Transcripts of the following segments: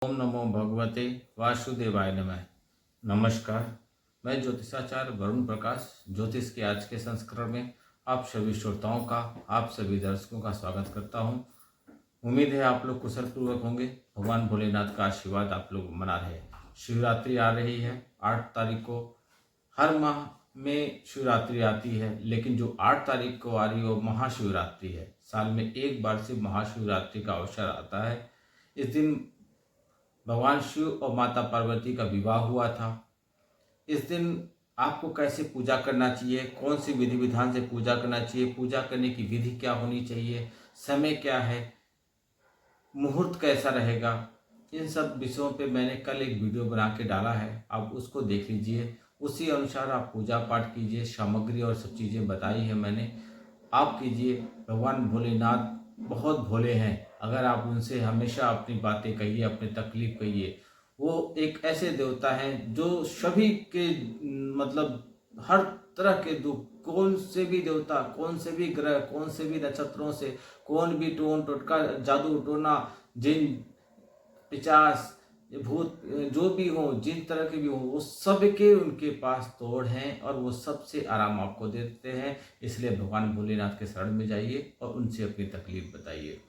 ओम नमो भगवते वासुदेवाय नमः। नमस्कार, मैं ज्योतिषाचार्य वरुण प्रकाश ज्योतिष के आज के संस्करण में आप सभी श्रोताओं का, आप सभी दर्शकों का स्वागत करता हूं। उम्मीद है आप लोग कुशल पूर्वक होंगे। भगवान भोलेनाथ का आशीर्वाद आप लोग मना रहे हैं। शिवरात्रि आ रही है 8 तारीख को। हर माह में शिवरात्रि आती है, लेकिन जो 8 तारीख को आ रही है वो महाशिवरात्रि है। साल में एक बार से महाशिवरात्रि का अवसर आता है। इस दिन भगवान शिव और माता पार्वती का विवाह हुआ था। इस दिन आपको कैसे पूजा करना चाहिए, कौन सी विधि विधान से पूजा करना चाहिए, पूजा करने की विधि क्या होनी चाहिए, समय क्या है, मुहूर्त कैसा रहेगा, इन सब विषयों पे मैंने कल एक वीडियो बना के डाला है। आप उसको देख लीजिए, उसी अनुसार आप पूजा पाठ कीजिए। सामग्री और सब चीज़ें बताई है मैंने, आप कीजिए। भगवान भोलेनाथ बहुत भोले हैं। अगर आप उनसे हमेशा अपनी बातें कहिए, अपनी तकलीफ कहिए, वो एक ऐसे देवता हैं जो सभी के मतलब हर तरह के दुख, कौन से भी देवता, कौन से भी ग्रह, कौन से भी नक्षत्रों से, कौन भी टोन टोटका, जादू टोना, जिन पिचास, भूत, जो भी हो, जिन तरह के भी हो, वो सब के उनके पास तोड़ हैं और वो सबसे आराम आपको देते हैं। इसलिए भगवान भोलेनाथ के शरण में जाइए और उनसे अपनी तकलीफ बताइए।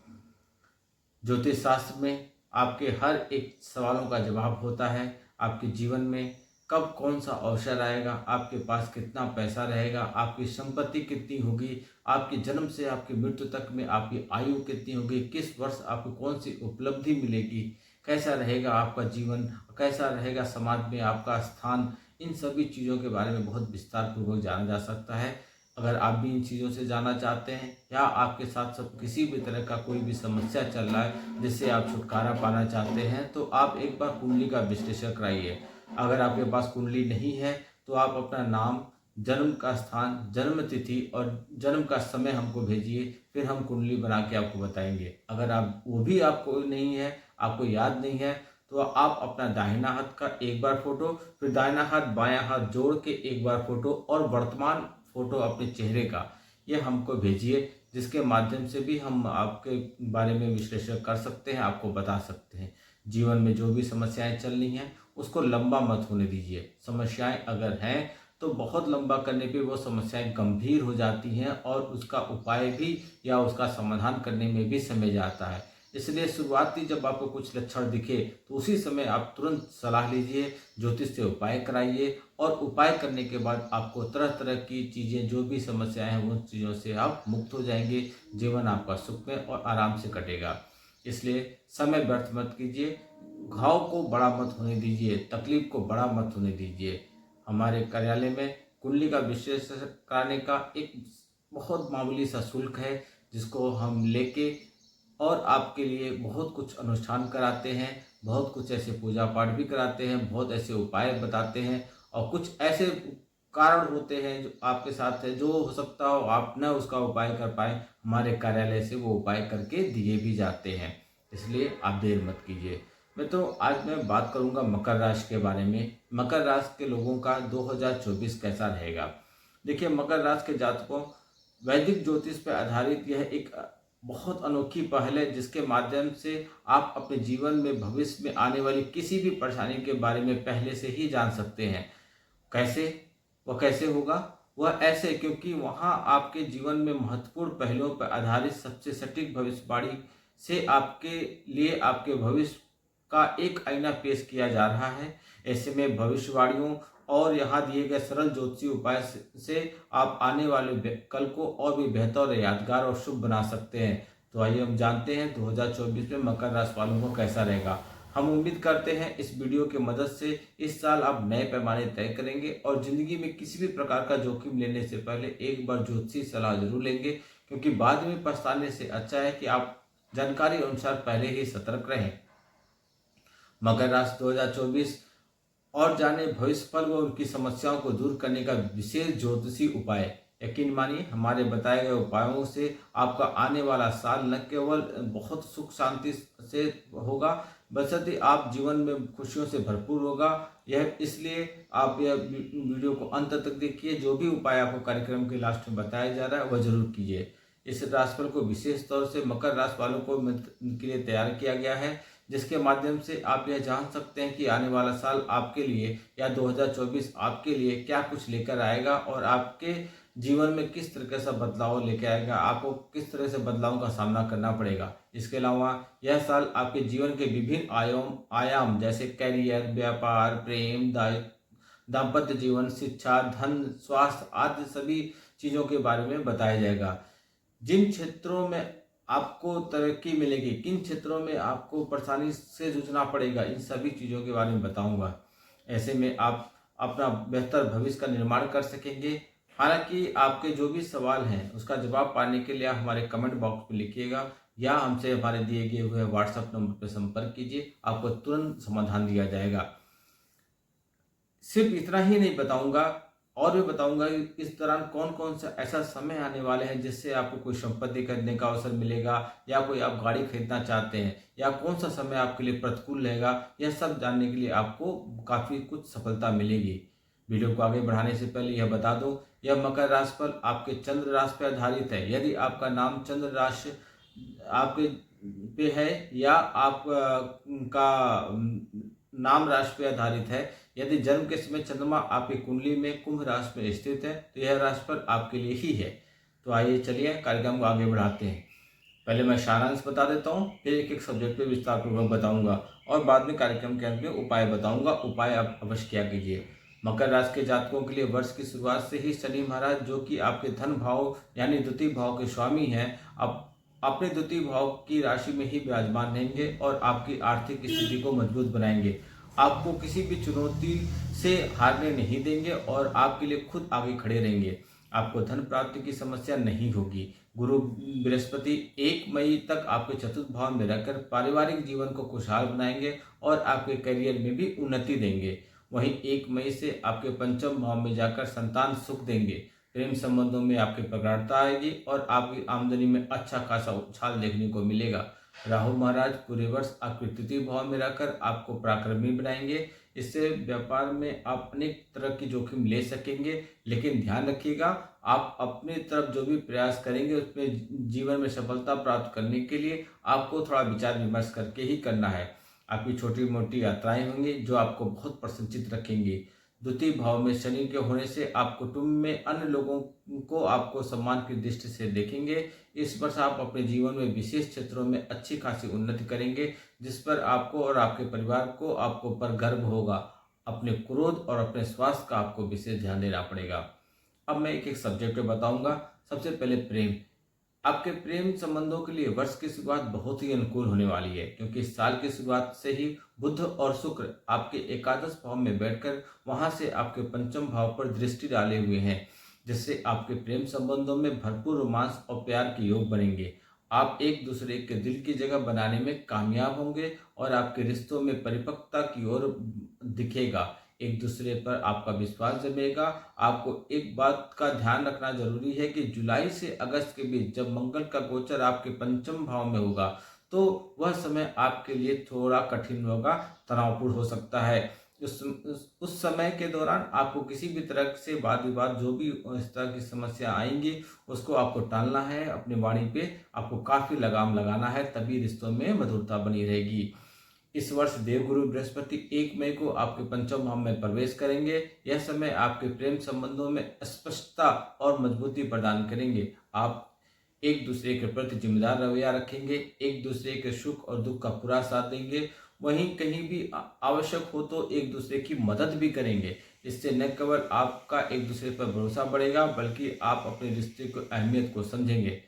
ज्योतिष शास्त्र में आपके हर एक सवालों का जवाब होता है। आपके जीवन में कब कौन सा अवसर आएगा, आपके पास कितना पैसा रहेगा, आपकी संपत्ति कितनी होगी, आपके जन्म से आपकी मृत्यु तक में आपकी आयु कितनी होगी, किस वर्ष आपको कौन सी उपलब्धि मिलेगी, कैसा रहेगा आपका जीवन, कैसा रहेगा समाज में आपका स्थान, इन सभी चीज़ों के बारे में बहुत विस्तार पूर्वक जाना जा सकता है। अगर आप भी इन चीज़ों से जानना चाहते हैं या आपके साथ सब किसी भी तरह का कोई भी समस्या चल रहा है जिससे आप छुटकारा पाना चाहते हैं, तो आप एक बार कुंडली का विश्लेषण कराइए। अगर आपके पास कुंडली नहीं है तो आप अपना नाम, जन्म का स्थान, जन्म तिथि और जन्म का समय हमको भेजिए, फिर हम कुंडली बना के आपको बताएंगे। अगर आप वो भी आपको नहीं है, आपको याद नहीं है, तो आप अपना दाहिना हाथ का एक बार फोटो, फिर दाहिना हाथ बायां हाथ जोड़ के एक बार फोटो और वर्तमान फोटो अपने चेहरे का ये हमको भेजिए, जिसके माध्यम से भी हम आपके बारे में विश्लेषण कर सकते हैं, आपको बता सकते हैं। जीवन में जो भी समस्याएं चल रही हैं उसको लंबा मत होने दीजिए। समस्याएं अगर हैं तो बहुत लंबा करने पे वो समस्याएं गंभीर हो जाती हैं और उसका उपाय भी या उसका समाधान करने में भी समय जाता है। इसलिए शुरुआती जब आपको कुछ लक्षण दिखे तो उसी समय आप तुरंत सलाह लीजिए, ज्योतिष से उपाय कराइए और उपाय करने के बाद आपको तरह तरह की चीज़ें, जो भी समस्याएं हैं, उन चीज़ों से आप मुक्त हो जाएंगे। जीवन आपका सुखमय और आराम से कटेगा। इसलिए समय व्यर्थ मत कीजिए, घाव को बड़ा मत होने दीजिए, तकलीफ को बड़ा मत होने दीजिए। हमारे कार्यालय में कुंडली का विश्लेषण कराने का एक बहुत मामूली सा शुल्क है, जिसको हम लेके और आपके लिए बहुत कुछ अनुष्ठान कराते हैं, बहुत कुछ ऐसे पूजा पाठ भी कराते हैं, बहुत ऐसे उपाय बताते हैं और कुछ ऐसे कारण होते हैं जो आपके साथ है, जो हो सकता हो आप न उसका उपाय कर पाए, हमारे कार्यालय से वो उपाय करके दिए भी जाते हैं। इसलिए आप देर मत कीजिए। आज मैं बात करूंगा मकर राशि के बारे में। मकर राशि के लोगों का 2024 कैसा रहेगा। देखिए, मकर राशि के जातकों, वैदिक ज्योतिष पर आधारित यह एक बहुत अनोखी पहल है, जिसके माध्यम से आप अपने जीवन में भविष्य में आने वाली किसी भी परेशानी के बारे में पहले से ही जान सकते हैं। कैसे? वह कैसे होगा? वह ऐसे, क्योंकि वहाँ आपके जीवन में महत्वपूर्ण पहलुओं पर आधारित सबसे सटीक भविष्यवाणी से आपके लिए आपके भविष्य का एक आईना पेश किया जा रहा है। ऐसे में भविष्यवाणियों और यहाँ दिए गए सरल ज्योतिषीय उपाय से आप आने वाले कल को और भी बेहतर, यादगार और शुभ बना सकते हैं। तो आइए हम जानते हैं 2024 में मकर राशि वालों को कैसा रहेगा। हम उम्मीद करते हैं इस वीडियो की मदद से इस साल आप नए पैमाने तय करेंगे और जिंदगी में किसी भी प्रकार का जोखिम लेने से पहले एक बार ज्योतिषी सलाह जरूर लेंगे, क्योंकि बाद में पछताने से अच्छा है कि आप जानकारी अनुसार पहले ही सतर्क रहें। मकर राशि 2024 और जाने भविष्य फल व उनकी समस्याओं को दूर करने का विशेष ज्योतिषी उपाय। यकीन मानिए, हमारे बताए गए उपायों से आपका आने वाला साल न केवल बहुत सुख शांति से होगा, बल्कि आप जीवन में खुशियों से भरपूर होगा। यह इसलिए आप यह वीडियो को अंत तक देखिए। जो भी उपाय आपको कार्यक्रम के लास्ट में बताया जा रहा है वह जरूर कीजिए। इस राशिफल को विशेष तौर से मकर राशि वालों को के लिए तैयार किया गया है, जिसके माध्यम से आप यह जान सकते हैं कि आने वाला साल आपके लिए या 2024 आपके लिए क्या कुछ लेकर आएगा और आपके जीवन में किस तरह से बदलाव लेके आएगा, आपको किस तरह से बदलाव का सामना करना पड़ेगा। इसके अलावा यह साल आपके जीवन के विभिन्न आयाम जैसे करियर, व्यापार, प्रेम, दाम्पत्य जीवन, शिक्षा, धन, स्वास्थ्य आदि सभी चीज़ों के बारे में बताया जाएगा। जिन क्षेत्रों में आपको तरक्की मिलेगी, किन क्षेत्रों में आपको परेशानी से जूझना पड़ेगा, इन सभी चीज़ों के बारे में बताऊंगा। ऐसे में आप अपना बेहतर भविष्य का निर्माण कर सकेंगे। हालांकि आपके जो भी सवाल हैं उसका जवाब पाने के लिए आप हमारे कमेंट बॉक्स में लिखिएगा या हमसे हमारे दिए गए हुए व्हाट्सएप नंबर पर संपर्क कीजिए, आपको तुरंत समाधान दिया जाएगा। सिर्फ इतना ही नहीं बताऊंगा, और भी बताऊंगा कि इस दौरान कौन कौन सा ऐसा समय आने वाले हैं जिससे आपको कोई संपत्ति खरीदने का अवसर मिलेगा या कोई आप गाड़ी खरीदना चाहते हैं, या कौन सा समय आपके लिए प्रतिकूल रहेगा। यह सब जानने के लिए आपको काफ़ी कुछ सफलता मिलेगी। वीडियो को आगे बढ़ाने से पहले यह बता दूं, यह मकर राशि पर आपके चंद्र राशि पर आधारित है। यदि आपका नाम चंद्र राशि आपके पे है या आप का नाम राशि पे आधारित है, यदि जन्म के समय चंद्रमा आपकी कुंडली में कुंभ राशि में स्थित है तो यह राशि पर आपके लिए ही है। तो आइए चलिए कार्यक्रम को आगे बढ़ाते हैं। पहले मैं सारांश बता देता हूँ, फिर एक एक सब्जेक्ट पे विस्तार पूर्वक बताऊंगा और बाद में कार्यक्रम के अंत में उपाय बताऊंगा। उपाय आप अवश्य किया कीजिए। मकर राशि के जातकों के लिए वर्ष की शुरुआत से ही शनि महाराज, जो कि आपके धन भाव यानी द्वितीय भाव के स्वामी हैं, अब अपने द्वितीय भाव की राशि में ही विराजमान रहेंगे और आपकी आर्थिक स्थिति को मजबूत बनाएंगे। आपको किसी भी चुनौती से हारने नहीं देंगे और आपके लिए खुद आगे खड़े रहेंगे। आपको धन प्राप्ति की समस्या नहीं होगी। गुरु बृहस्पति 1 मई तक आपके चतुर्थ भाव में रहकर पारिवारिक जीवन को खुशहाल बनाएंगे और आपके करियर में भी उन्नति देंगे। वहीं 1 मई से आपके पंचम भाव में जाकर संतान सुख देंगे। प्रेम संबंधों में आपकी प्रगाढ़ता आएगी और आपकी आमदनी में अच्छा खासा उछाल देखने को मिलेगा। राहु महाराज पूरे वर्ष आपके तृतीय भाव में रहकर आपको पराक्रमी बनाएंगे। इससे व्यापार में आप अनेक तरह की जोखिम ले सकेंगे, लेकिन ध्यान रखिएगा, आप अपनी तरफ जो भी प्रयास करेंगे उसमें जीवन में सफलता प्राप्त करने के लिए आपको थोड़ा विचार विमर्श करके ही करना है। आपकी छोटी मोटी यात्राएं होंगी जो आपको बहुत प्रसन्नचित रखेंगी। द्वितीय भाव में शनि के होने से आप कुटुंब में अन्य लोगों को आपको सम्मान की दृष्टि से देखेंगे। इस वर्ष आप अपने जीवन में विशेष क्षेत्रों में अच्छी खासी उन्नति करेंगे, जिस पर आपको और आपके परिवार को आपको पर गर्व होगा। अपने क्रोध और अपने स्वास्थ्य का आपको विशेष ध्यान देना पड़ेगा। अब मैं एक एक सब्जेक्ट पे बताऊंगा। सबसे पहले प्रेम। आपके प्रेम संबंधों के लिए वर्ष की शुरुआत बहुत ही अनुकूल होने वाली है, क्योंकि इस साल की शुरुआत से ही बुध और शुक्र आपके एकादश भाव में बैठकर वहां से आपके पंचम भाव पर दृष्टि डाले हुए हैं, जिससे आपके प्रेम संबंधों में भरपूर रोमांस और प्यार के योग बनेंगे। आप एक दूसरे के दिल की जगह बनाने में कामयाब होंगे और आपके रिश्तों में परिपक्वता की ओर दिखेगा। एक दूसरे पर आपका विश्वास जमेगा। आपको एक बात का ध्यान रखना जरूरी है कि जुलाई से अगस्त के बीच जब मंगल का गोचर आपके पंचम भाव में होगा तो वह समय आपके लिए थोड़ा कठिन होगा, तनावपूर्ण हो सकता है। उस समय के दौरान आपको किसी भी तरह से वाद विवाद जो भी इस तरह की समस्या आएंगी उसको आपको टालना है। अपनी वाणी पे आपको काफी लगाम लगाना है, तभी रिश्तों में मधुरता बनी रहेगी। इस वर्ष देवगुरु बृहस्पति 1 मई को आपके पंचम भाव में प्रवेश करेंगे। यह समय आपके प्रेम संबंधों में स्पष्टता और मजबूती प्रदान करेंगे। आप एक दूसरे के प्रति जिम्मेदार रवैया रखेंगे, एक दूसरे के सुख और दुख का पूरा साथ देंगे, वहीं कहीं भी आवश्यक हो तो एक दूसरे की मदद भी करेंगे। इससे न केवल आपका एक दूसरे पर भरोसा बढ़ेगा बल्कि आप अपने रिश्ते की अहमियत को समझेंगे।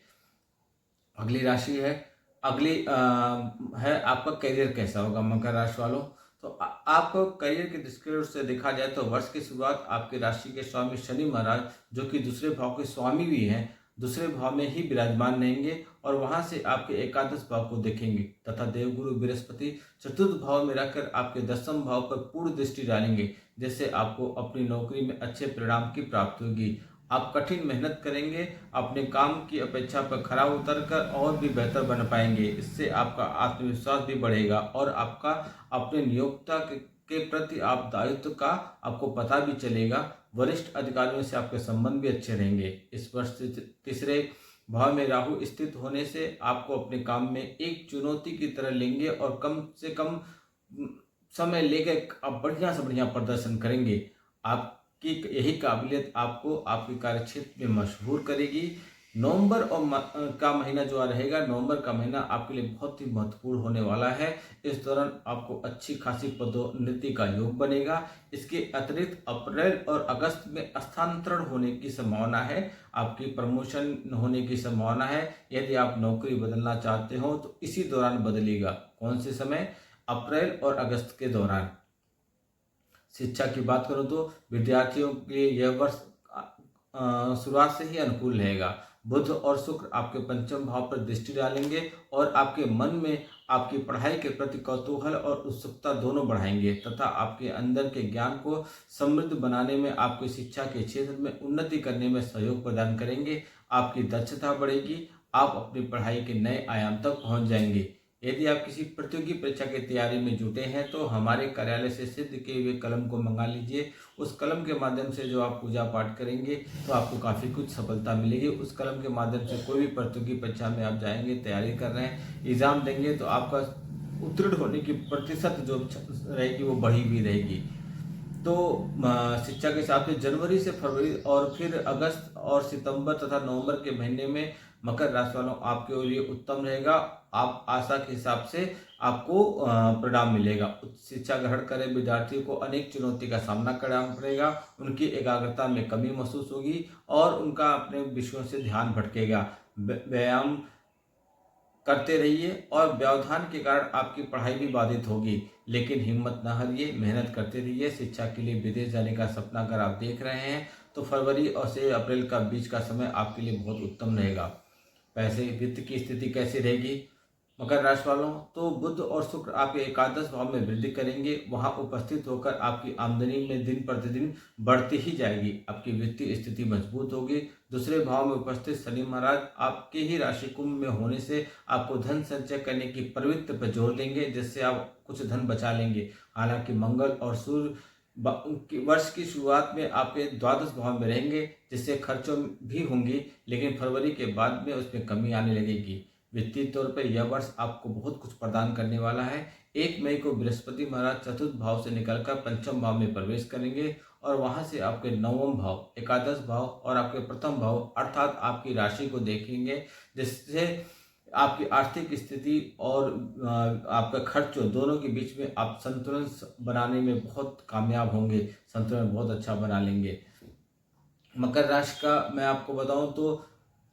अगली राशि है आपका करियर कैसा होगा मकर राशि वालों। तो आपको करियर की दृष्टि से देखा जाए तो वर्ष की शुरुआत आपकी राशि के स्वामी शनि महाराज, जो कि दूसरे भाव के स्वामी भी हैं, दूसरे भाव में ही विराजमान रहेंगे और वहां से आपके एकादश भाव को देखेंगे तथा देवगुरु बृहस्पति चतुर्थ भाव में रहकर आपके दसम भाव पर पूर्ण दृष्टि डालेंगे, जिससे आपको अपनी नौकरी में अच्छे परिणाम की प्राप्ति होगी। आप कठिन मेहनत करेंगे, अपने काम की अपेक्षा पर खरा उतरकर और भी बेहतर बन पाएंगे। इससे आपका आत्मविश्वास भी बढ़ेगा और आपका अपने नियोक्ता के प्रति आप दायित्व का आपको पता भी चलेगा। वरिष्ठ अधिकारियों से आपके संबंध भी अच्छे रहेंगे। इस वर्ष तीसरे भाव में राहु स्थित होने से आपको अपने काम में एक चुनौती की तरह लेंगे और कम से कम समय लेकर आप बढ़िया से बढ़िया प्रदर्शन करेंगे। आपकी यही काबिलियत आपको आपके कार्यक्षेत्र में मशहूर करेगी। नवंबर का महीना जो रहेगा, नवंबर का महीना आपके लिए बहुत ही महत्वपूर्ण होने वाला है। इस दौरान आपको अच्छी खासी पदोन्नति का योग बनेगा। इसके अतिरिक्त अप्रैल और अगस्त में स्थानांतरण होने की संभावना है, आपकी प्रमोशन होने की संभावना है। यदि आप नौकरी बदलना चाहते हो तो इसी दौरान बदलेगा। कौन से समय? अप्रैल और अगस्त के दौरान। शिक्षा की बात करूं तो विद्यार्थियों के लिए यह वर्ष शुरुआत से ही अनुकूल रहेगा। बुध और शुक्र आपके पंचम भाव पर दृष्टि डालेंगे और आपके मन में आपकी पढ़ाई के प्रति कौतूहल और उत्सुकता दोनों बढ़ाएंगे तथा आपके अंदर के ज्ञान को समृद्ध बनाने में, आपकी शिक्षा के क्षेत्र में उन्नति करने में सहयोग प्रदान करेंगे। आपकी दक्षता बढ़ेगी, आप अपनी पढ़ाई के नए आयाम तक पहुंच जाएंगे। यदि आप किसी प्रतियोगी परीक्षा की तैयारी में जुटे हैं तो हमारे कार्यालय से सिद्ध किए हुए कलम को मंगा लीजिए। उस कलम के माध्यम से जो आप पूजा पाठ करेंगे तो आपको काफ़ी कुछ सफलता मिलेगी। उस कलम के माध्यम से कोई भी प्रतियोगी परीक्षा में आप जाएंगे, तैयारी कर रहे हैं, एग्जाम देंगे तो आपका उत्तीर्ण होने की प्रतिशत जो रहेगी वो बढ़ी हुई रहेगी। तो शिक्षा के हिसाब से जनवरी से फरवरी और फिर अगस्त और सितंबर तथा नवंबर के महीने में मकर राशि वालों आपके लिए उत्तम रहेगा। आप आशा के हिसाब से आपको परिणाम मिलेगा। उच्च शिक्षा ग्रहण करे विद्यार्थियों को अनेक चुनौती का सामना करना पड़ेगा। उनकी एकाग्रता में कमी महसूस होगी और उनका अपने विषयों से ध्यान भटकेगा। व्यायाम करते रहिए और व्यवधान के कारण आपकी पढ़ाई भी बाधित होगी, लेकिन हिम्मत न हारिए, मेहनत करते रहिए। शिक्षा के लिए विदेश जाने का सपना अगर आप देख रहे हैं तो फरवरी और से अप्रैल का बीच का समय आपके लिए बहुत उत्तम रहेगा। पैसे वित्त की स्थिति कैसी रहेगी मकर राशि वालों? तो बुध और शुक्र आपके एकादश भाव में वृद्धि करेंगे। वहां उपस्थित होकर आपकी आमदनी में दिन प्रतिदिन बढ़ती ही जाएगी। आपकी वित्तीय स्थिति मजबूत होगी। दूसरे भाव में उपस्थित शनि महाराज आपके ही राशि कुंभ में होने से आपको धन संचय करने की प्रवृत्ति पर जोर देंगे, जिससे आप कुछ धन बचा लेंगे। हालांकि मंगल और सूर्य वर्ष की शुरुआत में आपके द्वादश भाव में रहेंगे, जिससे खर्चों भी होंगी, लेकिन फरवरी के बाद में उसमें कमी आने लगेगी। वित्तीय तौर पर यह वर्ष आपको बहुत कुछ प्रदान करने वाला है। 1 मई को बृहस्पति महाराज चतुर्थ भाव से निकलकर पंचम भाव में प्रवेश करेंगे और वहां से आपके नवम भाव, एकादश भाव और आपके प्रथम भाव अर्थात आपकी राशि को देखेंगे, जिससे आपकी आर्थिक स्थिति और आपका खर्च दोनों के बीच में आप संतुलन बनाने में बहुत कामयाब होंगे, संतुलन बहुत अच्छा बना लेंगे। मकर राशि का मैं आपको बताऊं तो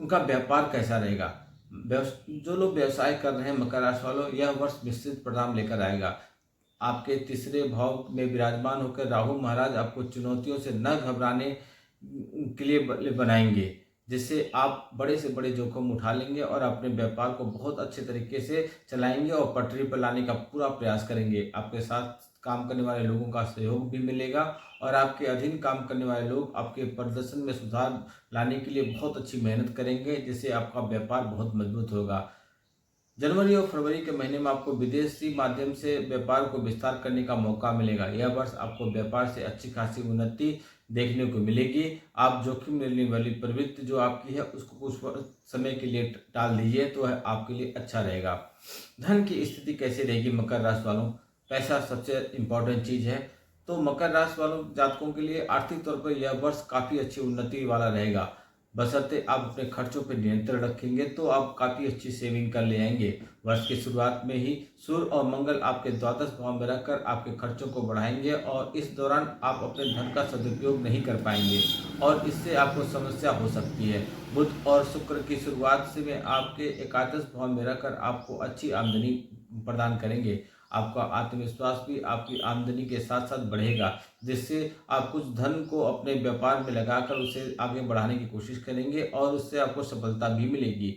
उनका व्यापार कैसा रहेगा। जो लोग व्यवसाय कर रहे हैं मकर राशि वालों, यह वर्ष निश्चित परिणाम लेकर आएगा। आपके तीसरे भाव में विराजमान होकर राहु महाराज आपको चुनौतियों से न घबराने के लिए बनाएंगे, जिससे आप बड़े से बड़े जोखिम उठा लेंगे और अपने व्यापार को बहुत अच्छे तरीके से चलाएंगे और पटरी पर लाने का पूरा प्रयास करेंगे। आपके साथ काम करने वाले लोगों का सहयोग भी मिलेगा और आपके अधीन काम करने वाले लोग आपके प्रदर्शन में सुधार लाने के लिए बहुत अच्छी मेहनत करेंगे, जिससे आपका व्यापार बहुत मजबूत होगा। जनवरी और फरवरी के महीने में आपको विदेशी माध्यम से व्यापार को विस्तार करने का मौका मिलेगा। यह वर्ष आपको व्यापार से अच्छी खासी उन्नति देखने को मिलेगी। आप जोखिम लेने वाली प्रवृत्ति जो आपकी है उसको कुछ समय के लिए टाल दीजिए तो आपके लिए अच्छा रहेगा। धन की स्थिति कैसी रहेगी मकर राशि वालों? पैसा सबसे इम्पोर्टेंट चीज है, तो मकर राशि वालों जातकों के लिए आर्थिक तौर पर यह वर्ष काफी अच्छी उन्नति वाला रहेगा। बशर्ते आप अपने खर्चों पर नियंत्रण रखेंगे तो आप काफी अच्छी सेविंग कर ले आएंगे। वर्ष की शुरुआत में ही सूर्य और मंगल आपके द्वादश भाव में रहकर आपके खर्चों को बढ़ाएंगे और इस दौरान आप अपने धन का सदुपयोग नहीं कर पाएंगे और इससे आपको समस्या हो सकती है। बुध और शुक्र की शुरुआत से में आपके एकादश भाव में रहकर आपको अच्छी आमदनी प्रदान करेंगे। आपका आत्मविश्वास भी आपकी आमदनी के साथ साथ बढ़ेगा, जिससे आप कुछ धन को अपने व्यापार में लगाकर उसे आगे बढ़ाने की कोशिश करेंगे और उससे आपको सफलता भी मिलेगी।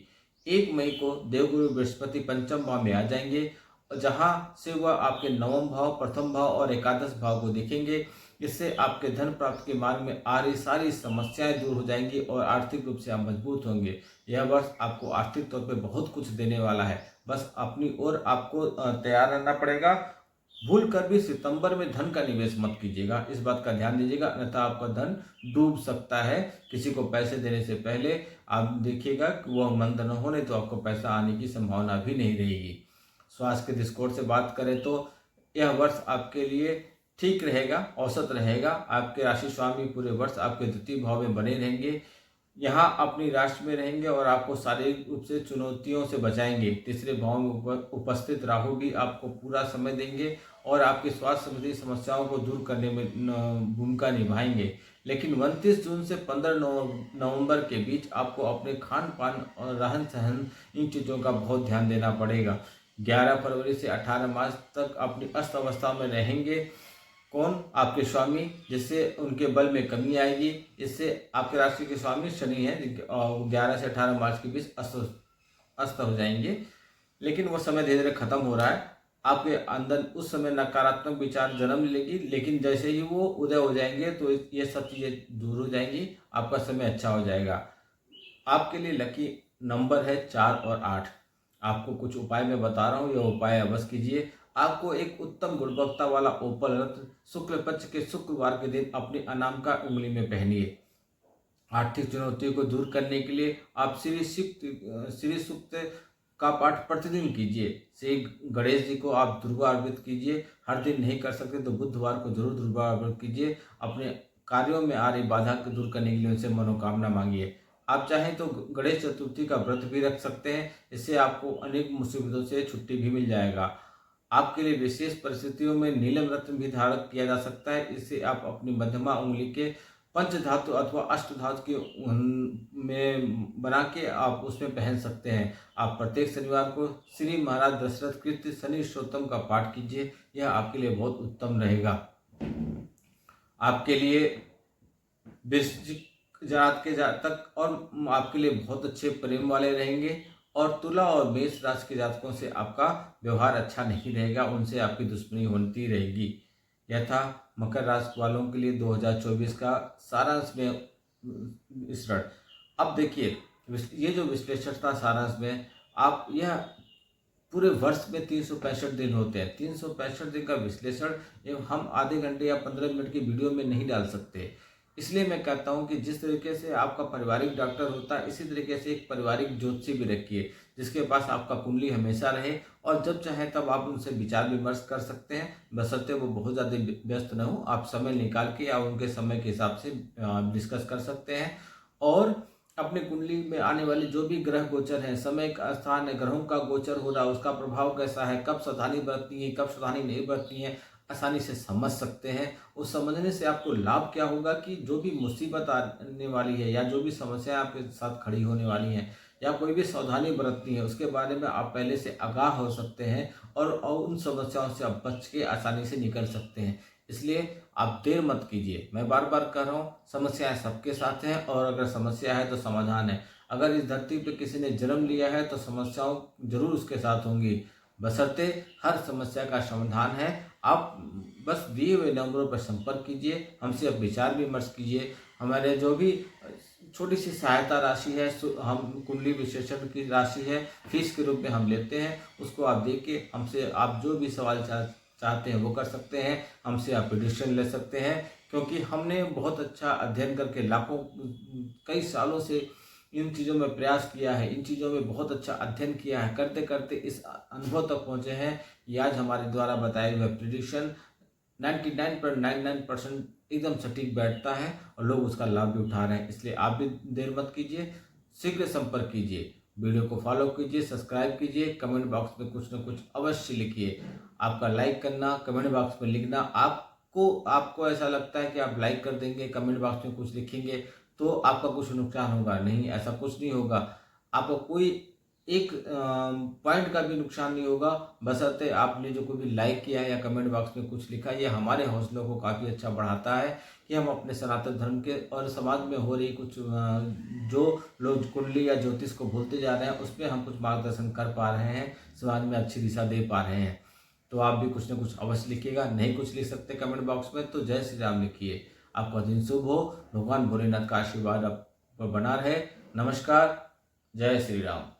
1 मई को देवगुरु बृहस्पति पंचम भाव में आ जाएंगे, जहां से वह आपके नवम भाव, प्रथम भाव और एकादश भाव को देखेंगे। इससे आपके धन प्राप्ति के मार्ग में आ रही सारी समस्याएं दूर हो जाएंगी और आर्थिक रूप से आप मजबूत होंगे। यह वर्ष आपको आर्थिक तौर पे बहुत कुछ देने वाला है, बस अपनी ओर आपको तैयार रहना पड़ेगा। भूल कर भी सितंबर में धन का निवेश मत कीजिएगा, इस बात का ध्यान दीजिएगा, अन्यथा आपका धन डूब सकता है। किसी को पैसे देने से पहले आप देखिएगा कि वह मंद न हो, नहीं तो आपको पैसा आने की संभावना भी नहीं रहेगी। स्वास्थ्य के दृष्टिकोण से बात करें तो यह वर्ष आपके लिए ठीक रहेगा, औसत रहेगा। आपके राशि स्वामी पूरे वर्ष आपके द्वितीय भाव में बने रहेंगे, यहाँ अपनी राशि में रहेंगे और आपको शारीरिक रूप से चुनौतियों से बचाएंगे। तीसरे भाव में उपस्थित राहु भी आपको पूरा समय देंगे और आपकी स्वास्थ्य संबंधी समस्याओं को दूर करने में भूमिका निभाएंगे। लेकिन 29 जून से 15 नवंबर के बीच आपको अपने खान पान और रहन सहन इन चीज़ों का बहुत ध्यान देना पड़ेगा। 11 फरवरी से 18 मार्च तक अपनी अस्त अवस्था में रहेंगे कौन? आपके स्वामी, जिससे उनके बल में कमी आएगी। इससे आपके राशि के स्वामी शनि है, 11 से 18 मार्च के बीच अस्त हो जाएंगे। लेकिन वो समय धीरे धीरे खत्म हो रहा है। आपके अंदर उस समय नकारात्मक विचार जन्म लेगी, लेकिन जैसे ही वो उदय हो जाएंगे तो ये सब चीज़ें दूर हो जाएंगी, आपका समय अच्छा हो जाएगा। आपके लिए लकी नंबर है 4 और 8। आपको कुछ उपाय मैं बता रहा हूँ, यह उपाय अवश्य कीजिए। आपको एक उत्तम गुणवत्ता वाला ओपल रत्न शुक्ल पक्ष के शुक्रवार के दिन अपनी अनामिका उंगली में पहनिए। आर्थिक चुनौतियों को दूर करने के लिए आप श्री सूक्त का पाठ प्रतिदिन कीजिए। श्री गणेश जी को आप दुर्वा अर्पित कीजिए। हर दिन नहीं कर सकते तो बुधवार को जरूर दुर्वा अर्पित कीजिए। अपने कार्यों में आ रही बाधा को दूर करने के लिए उनसे मनोकामना मांगिए। आप चाहें तो गणेश चतुर्थी का व्रत भी रख सकते हैं, इससे आपको अनेक मुसीबतों से छुट्टी भी मिल जाएगा। आपके लिए विशेष परिस्थितियों में नीलम रत्न भी धारण किया जा सकता है। इससे आप अपनी मध्यमा उंगली के पंच धातु अथवा अष्ट धातु के में बना के आप उसमें पहन सकते हैं। आप प्रत्येक शनिवार को श्री महाराज दशरथ कृत शनि स्तोत्रम का पाठ कीजिए, यह आपके लिए बहुत उत्तम रहेगा। आपके लिए वृश्चिक के जातक और आपके लिए बहुत अच्छे प्रेम वाले रहेंगे। और तुला और मेष राशि के जातकों से आपका व्यवहार अच्छा नहीं रहेगा, उनसे आपकी दुश्मनी होती रहेगी। यह था मकर राशि वालों के लिए 2024 का सारांश में विश्लेषण। अब देखिए, ये जो विश्लेषण था सारांश में, आप यह पूरे वर्ष में 365 दिन होते हैं। 365 दिन का विश्लेषण एवं हम आधे घंटे या 15 मिनट की वीडियो में नहीं डाल सकते। इसलिए मैं कहता हूं कि जिस तरीके से आपका पारिवारिक डॉक्टर होता है, इसी तरीके से एक पारिवारिक ज्योतिषी भी रखिए, जिसके पास आपका कुंडली हमेशा रहे और जब चाहे तब आप उनसे विचार विमर्श कर सकते हैं, बशर्ते वो बहुत ज़्यादा व्यस्त न हो। आप समय निकाल के या उनके समय के हिसाब से डिस्कस कर सकते हैं। और अपने कुंडली में आने वाले जो भी ग्रह गोचर हैं, समय का स्थान है, ग्रहों का गोचर हो रहा है, उसका प्रभाव कैसा है, कब सावधानी बरतनी है, कब सावधानी नहीं बरतनी है, आसानी से समझ सकते हैं। उस समझने से आपको लाभ क्या होगा कि जो भी मुसीबत आने वाली है या जो भी समस्या आपके साथ खड़ी होने वाली हैं या कोई भी सावधानी बरतनी है, उसके बारे में आप पहले से आगाह हो सकते हैं और उन समस्याओं से आप बच के आसानी से निकल सकते हैं। इसलिए आप देर मत कीजिए। मैं बार बार कह रहा हूँ, समस्याएं सबके साथ हैं और अगर समस्या है तो समाधान है। अगर इस धरती पर किसी ने जन्म लिया है तो समस्याओं जरूर उसके साथ होंगी, बशर्ते हर समस्या का समाधान है। आप बस दिए हुए नंबरों पर संपर्क कीजिए, हमसे अब विचार विमर्श कीजिए। हमारे जो भी छोटी सी सहायता राशि है, हम कुंडली विश्लेषण की राशि है, फीस के रूप में हम लेते हैं, उसको आप दे के हमसे आप जो भी सवाल चाहते हैं वो कर सकते हैं। हमसे आप प्रेडिक्शन ले सकते हैं, क्योंकि हमने बहुत अच्छा अध्ययन करके कई सालों से इन चीज़ों में प्रयास किया है, इन चीज़ों में बहुत अच्छा अध्ययन किया है, करते करते इस अनुभव तक पहुँचे हैं कि आज हमारे द्वारा बताए हुए प्रेडिक्शन 99.99% एकदम सटीक बैठता है और लोग उसका लाभ भी उठा रहे हैं। इसलिए आप भी देर मत कीजिए, शीघ्र संपर्क कीजिए, वीडियो को फॉलो कीजिए, सब्सक्राइब कीजिए, कमेंट बॉक्स में कुछ न कुछ अवश्य लिखिए। आपका लाइक करना, कमेंट बॉक्स में लिखना, आपको ऐसा लगता है कि आप लाइक कर देंगे, कमेंट बॉक्स में कुछ लिखेंगे तो आपका कुछ नुकसान होगा? नहीं, ऐसा कुछ नहीं होगा। आपको कोई एक पॉइंट का भी नुकसान नहीं होगा, बशर्ते आपने जो कोई भी लाइक किया है या कमेंट बॉक्स में कुछ लिखा है। ये हमारे हौसलों को काफ़ी अच्छा बढ़ाता है कि हम अपने सनातन धर्म के और समाज में हो रही कुछ जो लोग कुंडली या ज्योतिष को भूलते जा रहे हैं, उसमें हम कुछ मार्गदर्शन कर पा रहे हैं, समाज में अच्छी दिशा दे पा रहे हैं। तो आप भी कुछ न कुछ अवश्य लिखिएगा। नहीं कुछ लिख सकते कमेंट बॉक्स में तो जय श्री राम लिखिए। आपका दिन शुभ हो, भगवान भोलेनाथ का आशीर्वाद आप पर बना रहे। नमस्कार, जय श्री राम।